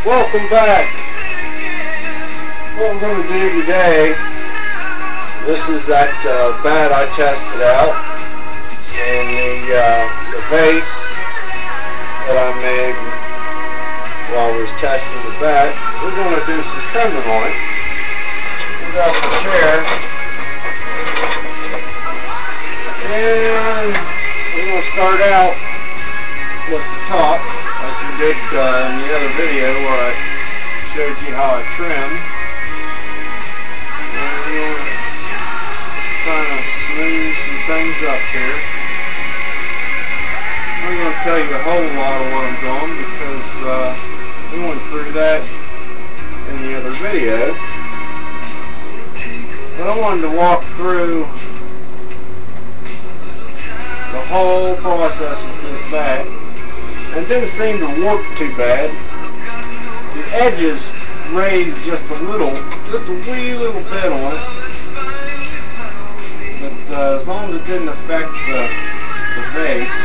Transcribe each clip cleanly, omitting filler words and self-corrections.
Welcome back. What we're going to do today, this is that bat I tested out, and the vase that I made while I was testing the bat. We're going to do some trimming on it. We got the chair, and we're going to start out with the top, like we did in the other video where I showed you how I trim. And we're going to kind of smooth some things up here. I'm not going to tell you a whole lot of what I'm doing because we went through that in the other video. But I wanted to walk through the whole process of this bat. And it didn't seem to work too bad. The edges raised just a wee little bit on it. But as long as it didn't affect the vase.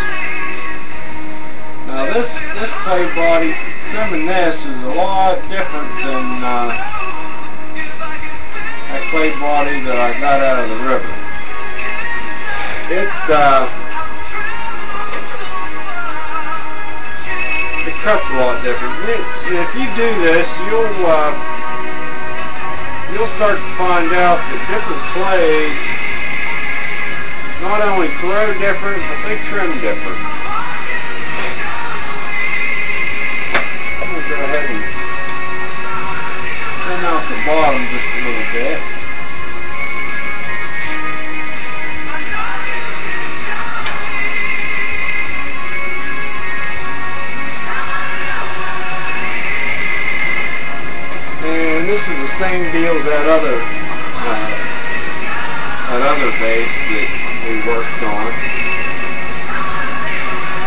Now this clay body, trimming this is a lot different than that clay body that I got out of the river. It cuts a lot different. If you do this, you'll start to find out that different clays not only grow different, but they trim different. I'm going to go ahead and trim out the bottom just a little bit. And this is the same deal as that other vase that we worked on.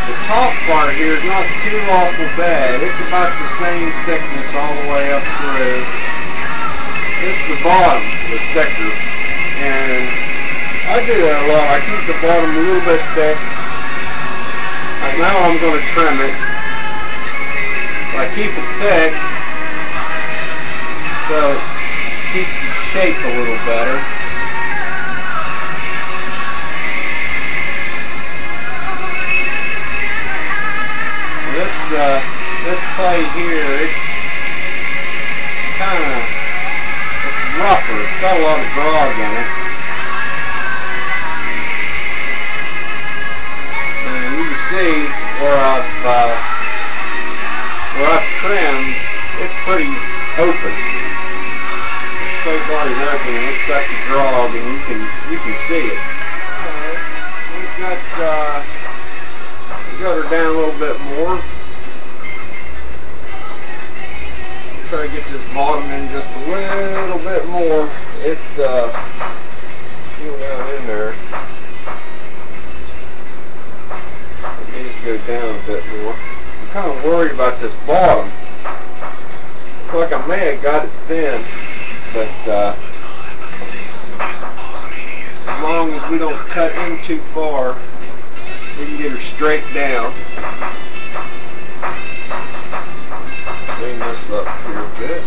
The top part here is not too awful bad. It's about the same thickness all the way up through. It's the bottom that's thicker. And I do that a lot. I keep the bottom a little bit thick. Like now I'm going to trim it. I keep it thick so it keeps its shape a little better. This clay here, it's rougher. It's got a lot of grog in it. And you can see where I've trimmed, it's pretty open. This clay body's open and it's got the grog and you can see it. Alright, we've got her down a little bit more. Try to get this bottom in just a little bit more. It go down in there. It needs to go down a bit more. I'm kind of worried about this bottom. Looks like I may have got it thin, but as long as we don't cut in too far, we can get her straight down. Clean this up here a bit.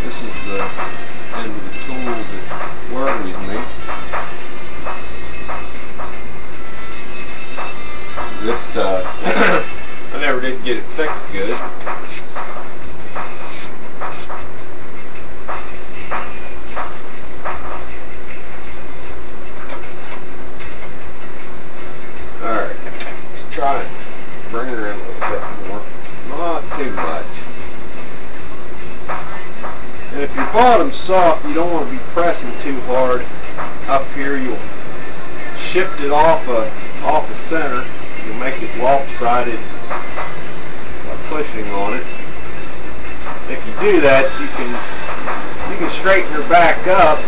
This is the end of the tool that worries me. I never did get it fixed good. Bring her in a little bit more. Not too much. And if your bottom's soft, you don't want to be pressing too hard up here. You'll shift it off the center. You'll make it lopsided by pushing on it. If you do that, you can straighten her back up.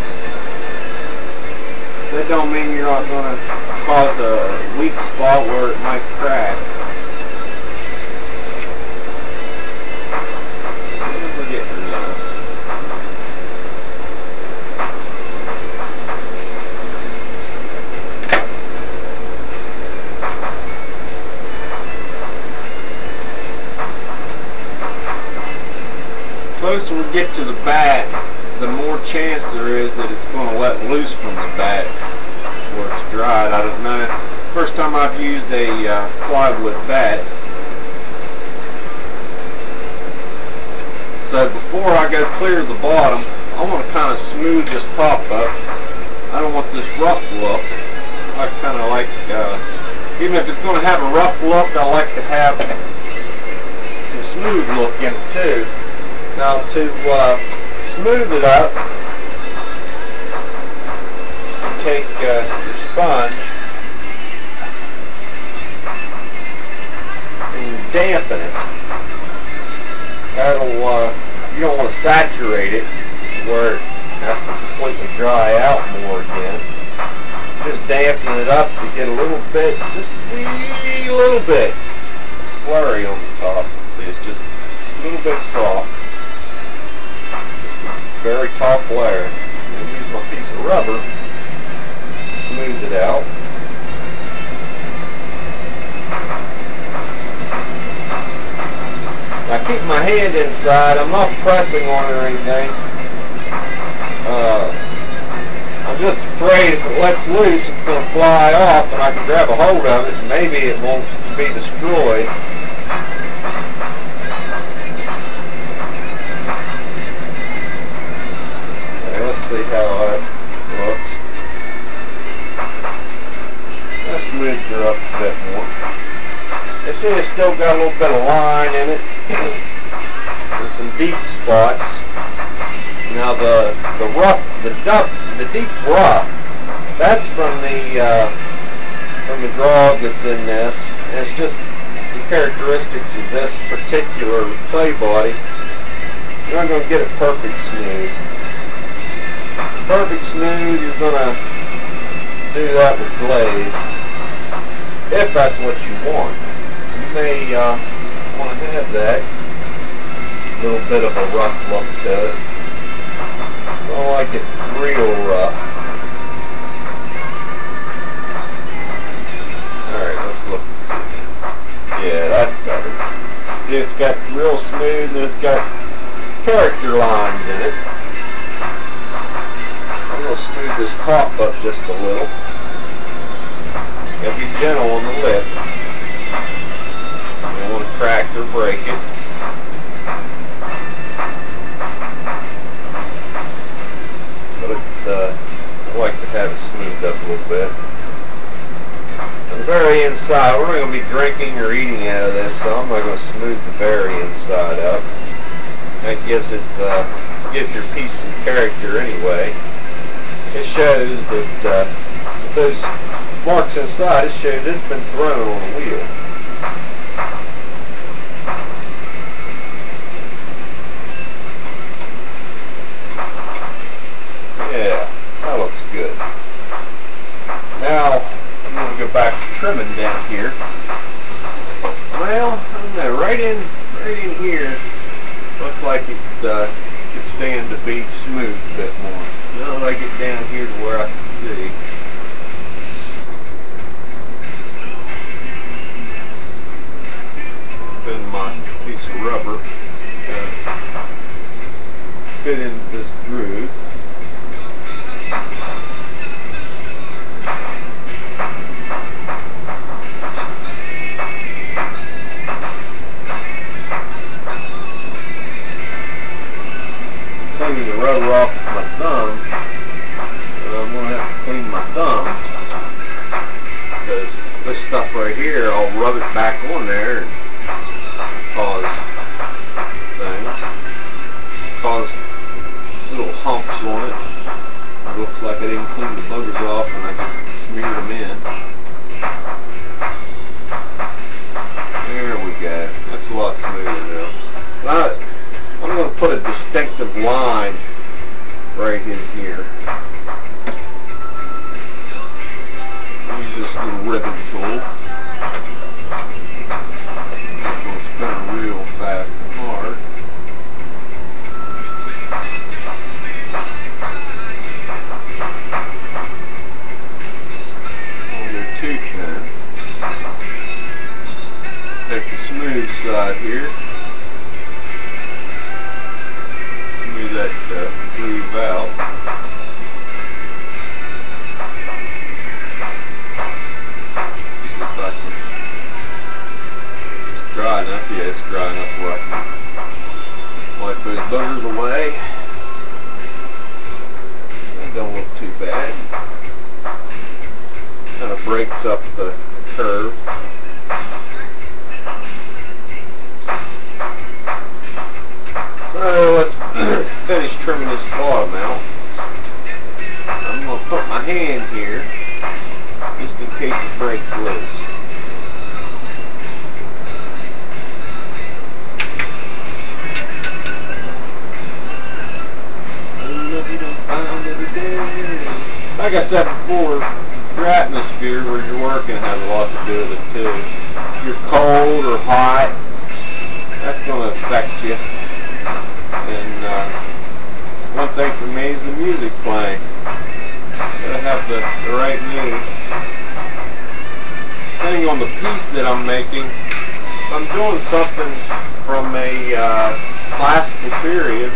That don't mean you're not going to cause a weak spot where it might crack. We're getting her done. closer we get to the bat, the more chance there is that it's going to let loose from the bat where it's dried. I don't know. First time I've used a plywood bat. So before I go clear the bottom, I want to kind of smooth this top up. I don't want this rough look. I kind of like, even if it's going to have a rough look, I like to have some smooth look in it too. Now to smooth it up, take the sponge and dampen it. That'll, you don't want to saturate it where it has to completely dry out more again. Just dampen it up to get a little bit, just a little bit slurry on the top. See, it's just a little bit soft. Just the very top layer. And use my piece of rubber to smooth it out. I keep my hand inside. I'm not pressing on it or anything. I'm just afraid if it lets loose, it's going to fly off, and I can grab a hold of it, and maybe it won't be destroyed. Okay, let's see how that looks. Let's smooth her up a bit more. You see it's still got a little bit of line in it. And some deep spots. Now the deep rough, that's from the grog that's in this. And it's just the characteristics of this particular clay body. You're not going to get it perfect smooth. Perfect smooth, you're going to do that with glaze, if that's what you want. You may want to have that little bit of a rough look to it. I don't like it real rough. Alright, let's look and see. Yeah, that's better. See, it's got real smooth and it's got character lines in it. I'm going to smooth this top up just a little. You got to be gentle on the lip. You don't want to crack or break it. I like to have it smoothed up a little bit. On the very inside, we're not going to be drinking or eating out of this, so I'm not going to smooth the very inside up. That gives it, gives your piece some character anyway. It shows that with those marks inside, it shows it's been thrown on a wheel. Yeah, that looks good. Now, I'm going to go back to trimming down here. Well, I don't know, right in here, looks like it could stand to be smoothed a bit more. Now that I get down here to where I can see. Then my piece of rubber fit into this groove. Cleaning the rubber off with my thumb, and I'm going to have to clean my thumb because this stuff right here, I'll rub it back on there and cause things, cause little humps on it. It looks like I didn't clean the buggers off and I just smeared them in. There we go. That's a lot smoother now. I'm going to put a distinctive line boogers away. They don't look too bad. Kind of breaks up the curve. So let's finish trimming this bottom out. I'm going to put my hand here just in case it breaks loose. Like I said before, your atmosphere where you're working has a lot to do with it too. If you're cold or hot, that's going to affect you. And one thing for me is the music playing. You gotta have the right mood. Depending on the piece that I'm making, if I'm doing something from a classical period,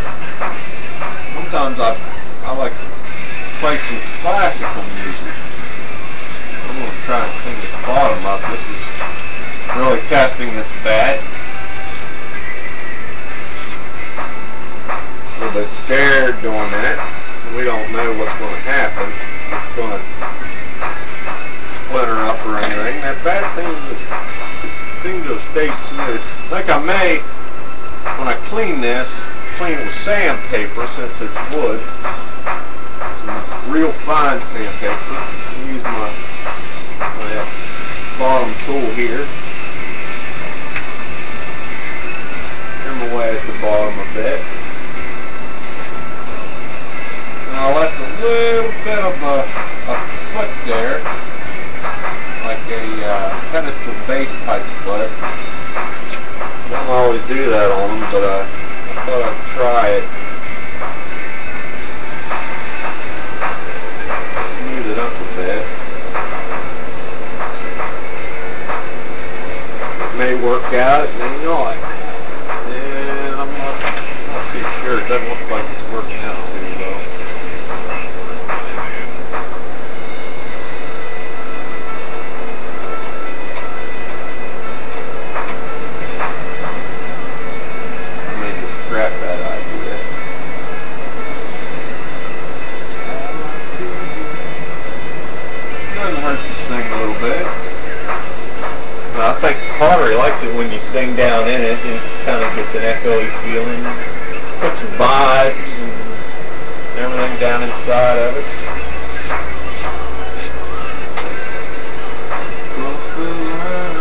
sometimes I like to play some classical music. I'm going to try and clean this bottom up. This is really testing this bat. A little bit scared doing that. We don't know what's going to happen. It's going to splinter up or anything. That bat seems to have stayed smooth. I think I may, when I clean this, clean it with sandpaper since it's wood. Some real fine sandpaper. I'll use my bottom tool here. Trim away at the bottom a bit. And I left a little bit of a foot there, like a pedestal base type foot. I don't always do that on them, but I thought I'd try it. Smooth it up a bit. It may work out, it may not. And I'm not too sure. It doesn't look like it's working out too well. He likes it when you sing down in it, and it kind of gets an echoey feeling. Puts some vibes and everything down inside of it. Cross the line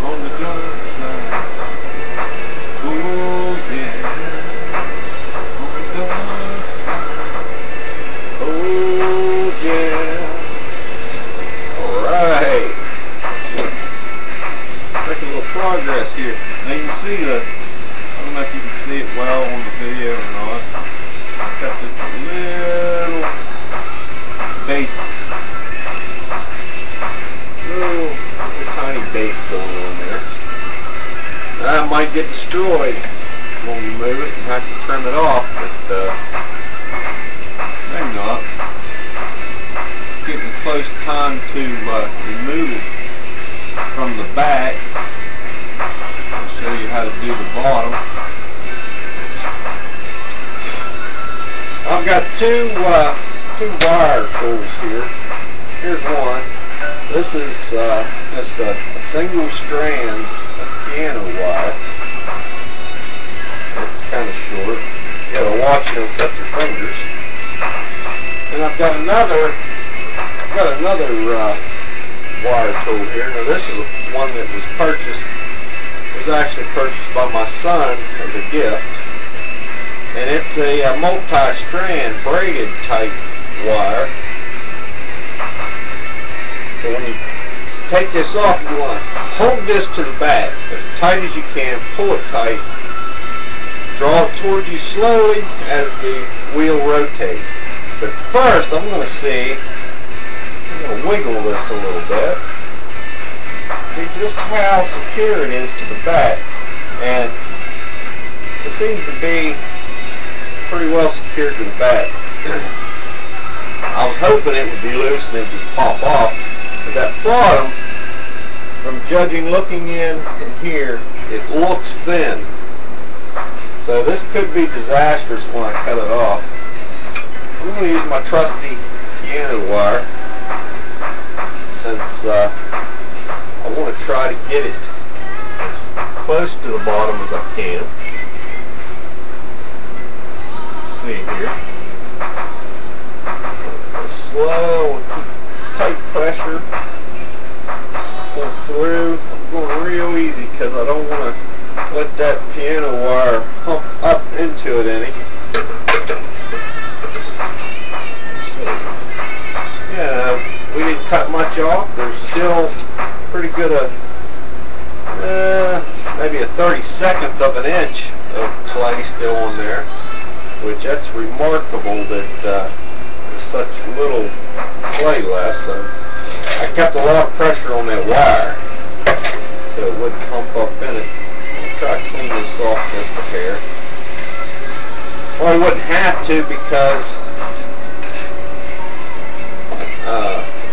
on the dark side. Oh yeah, on the dark side. Oh yeah. Alright. Making a little progress here. Now you can see I don't know if you can see it well on the video or not. I've got just a little base, little tiny base going on there. That might get destroyed when we move it and have to trim it off, but maybe not. Getting close time to remove it from the back. I'll show you how to do the bottom. I've got two wire tools here. Here's one. This is just a single strand of piano wire. It's kind of short. You gotta watch it, don't cut your fingers. And I've got another wire tool here. Now this is one that was purchased. It was actually purchased by my son as a gift, and it's a multi-strand braided type wire. So when you take this off, you want to hold this to the back as tight as you can. Pull it tight. Draw it towards you slowly as the wheel rotates. But first, I'm going to see. I'm going to wiggle this a little bit. See just how secure it is to the back, and it seems to be pretty well secured to the back. I was hoping it would be loose and it would pop off, but that bottom, from looking in from here, it looks thin. So this could be disastrous when I cut it off. I'm going to use my trusty piano wire since I want to try to get it as close to the bottom as I can. Let's see here. Slow, keep tight pressure. Pull through. I'm going real easy because I don't want to let that piano wire hump up into it any. Yeah, we didn't cut much off. There's still pretty good maybe a 32nd of an inch of clay still on there, which that's remarkable that there's such little clay left. So I kept a lot of pressure on that wire so it wouldn't hump up in it. I'll try to clean this off just a hair. Well, I wouldn't have to because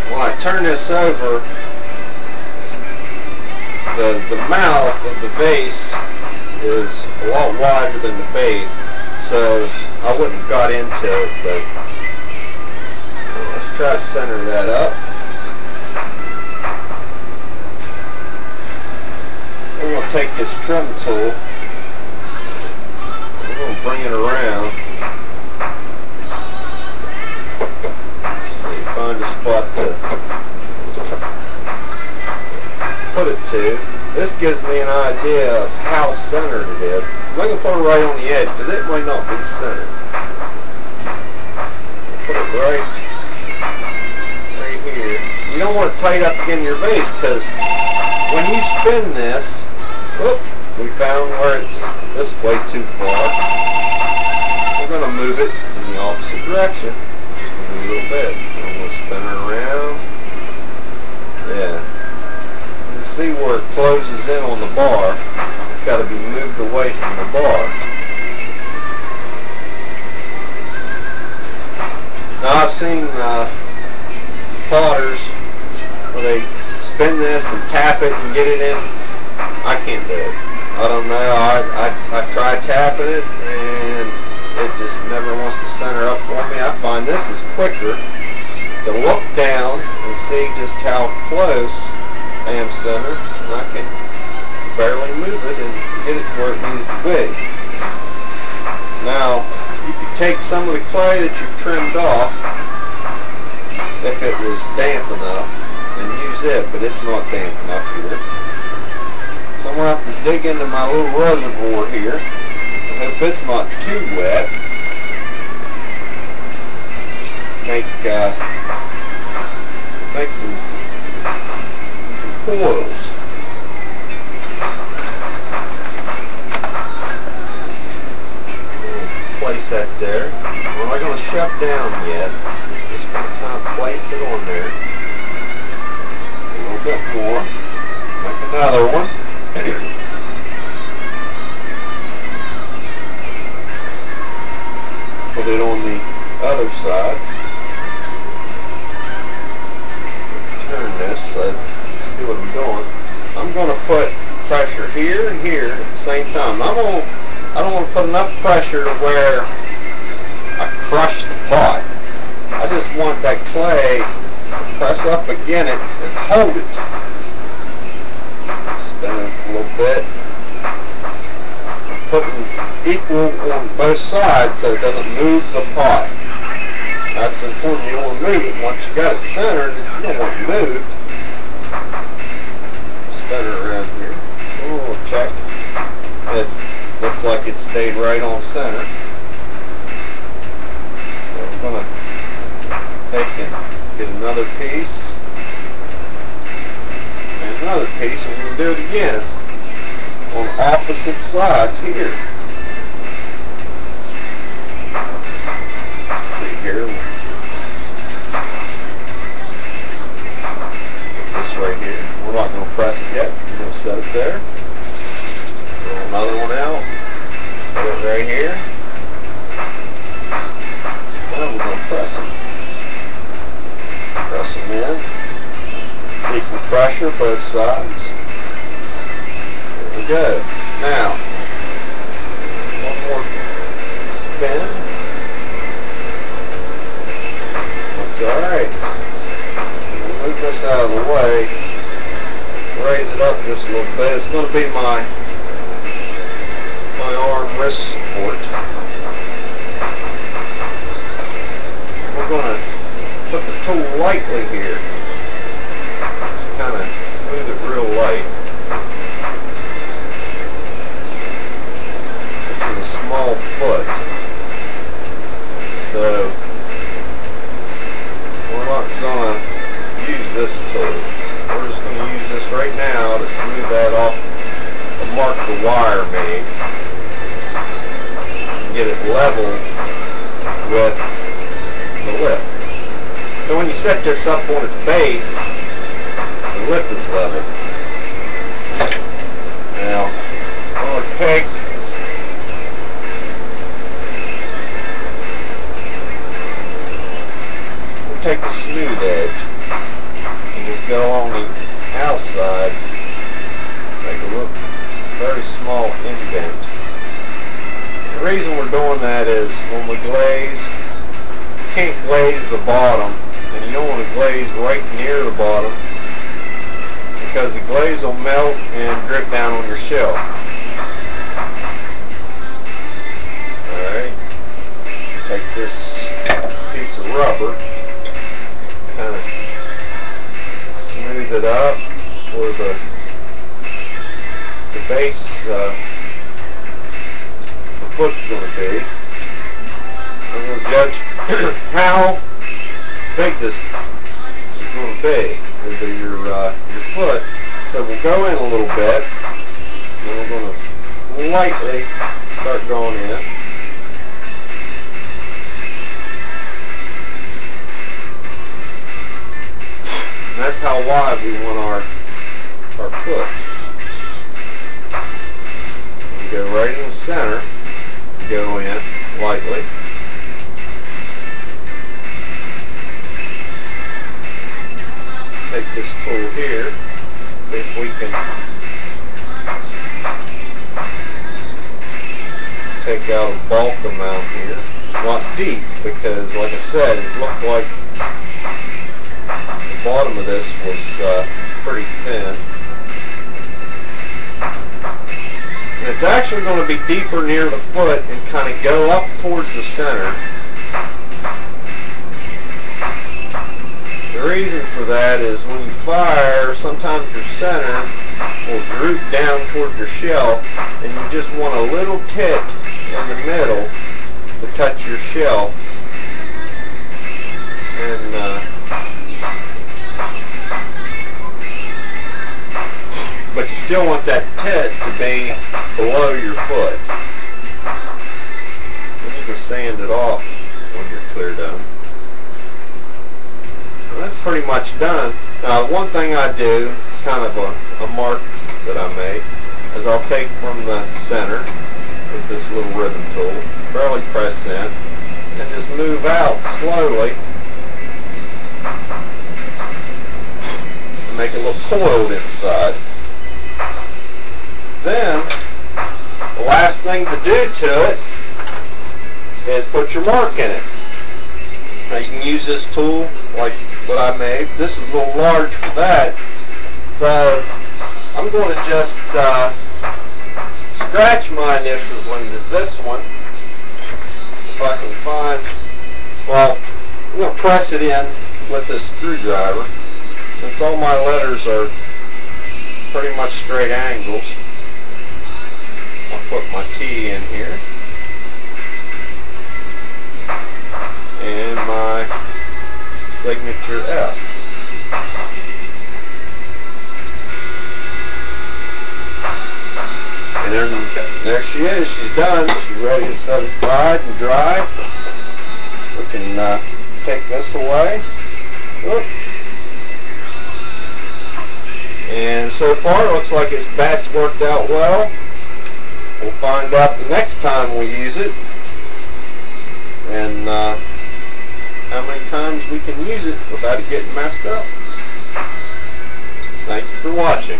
when I turn this over, the mouth of the vase is a lot wider than the base, so I wouldn't have got into it, but let's try to center that up. We're going to take this trim tool, we're going to bring it around. Let's see, find a spot to put it to. This gives me an idea of how centered it is. I'm not going to put it right on the edge because it might not be centered. Put it right here. You don't want it tight up against your base because when you spin this, whoop, we found where it's this way too far. We're going to move it in the opposite direction just a little bit. I'm going to spin it around. Yeah. See where it closes in on the bar. It's got to be moved away from the bar. Now I've seen potters where they spin this and tap it and get it in. I can't do it. I don't know. I tried tapping it and it just never wants to center up for me. I find this is quicker to look down and see just how close I am centered, and I can barely move it and get it where it needs to be. Now, you could take some of the clay that you've trimmed off, if it was damp enough, and use it, but it's not damp enough here. So I'm going to have to dig into my little reservoir here. I hope it's not too wet. Make some coils. Place that there. We're not going to shut down yet. Just going to kind of place it on there. A little bit more. Make another one. Put it on the other side. Turn this so see what I'm doing. I'm going to put pressure here and here at the same time. I don't want to put enough pressure to where I crush the pot. I just want that clay to press up against it and hold it. Spin it a little bit. I'm putting equal on both sides so it doesn't move the pot. That's important. You don't want to move it. Once you got it centered, you don't want it moved. Spin it around here. Oh, check. It looks like it stayed right on center. So I'm going to take and get another piece and another piece, and we're going to do it again on opposite sides here. Let's see here. This right here. We're not going to press it yet. We're going to set it there. Roll another one out. Put it right here. Now we're going to press them. Press them in. Equal pressure both sides. There we go. Now, one pin. That's alright. Move this out of the way. Raise it up just a little bit. It's going to be my arm wrist support. We're going to put the tool lightly here. Just kind of smooth it real light. This is a small foot, so we're not going to use this tool. We're just going to use this right now to smooth that off and mark the wire made and get it level with the lip. So when you set this up on its base, the lip is level. Now, I'm going to take the smooth edge and just go along the outside, make a little, very small indent. The reason we're doing that is when we glaze, you can't glaze the bottom, and you don't want to glaze right near the bottom because the glaze will melt and drip down on your shelf. Alright, take this piece of rubber, kind of smooth it up where the base, the foot's going to be. I'm going to judge how big this is going to be with your foot. So we'll go in a little bit, and then we're going to lightly start going in. And that's how wide we want our foot. We go right in the center, go in lightly. Take this tool here, see if we can take out a bulk amount here. Not deep, because like I said, it looked like the bottom of this was pretty thin. And it's actually going to be deeper near the foot and kind of go up towards the center. The reason for that is when you fire, sometimes your center will droop down toward your shelf, and you just want a little tit in the middle to touch your shelf. And but you still want that tit to be below your foot. And you can sand it off when you're clear done. That's pretty much done. Now, one thing I do, it's kind of a mark that I make, is I'll take from the center with this little ribbon tool, barely press in, and just move out slowly and make it look coiled inside. Then, the last thing to do to it is put your mark in it. Now, you can use this tool like what I made. This is a little large for that, so I'm going to just scratch my initials into this one, if I can find. Well, I'm going to press it in with this screwdriver, since all my letters are pretty much straight angles. I'll put my T in here, and my signature F. And there she is. She's done. She's ready to set aside and dry. We can take this away. Whoop. And so far it looks like this bat's worked out well. We'll find out the next time we use it, and how many times we can use it without it getting messed up. Thank you for watching.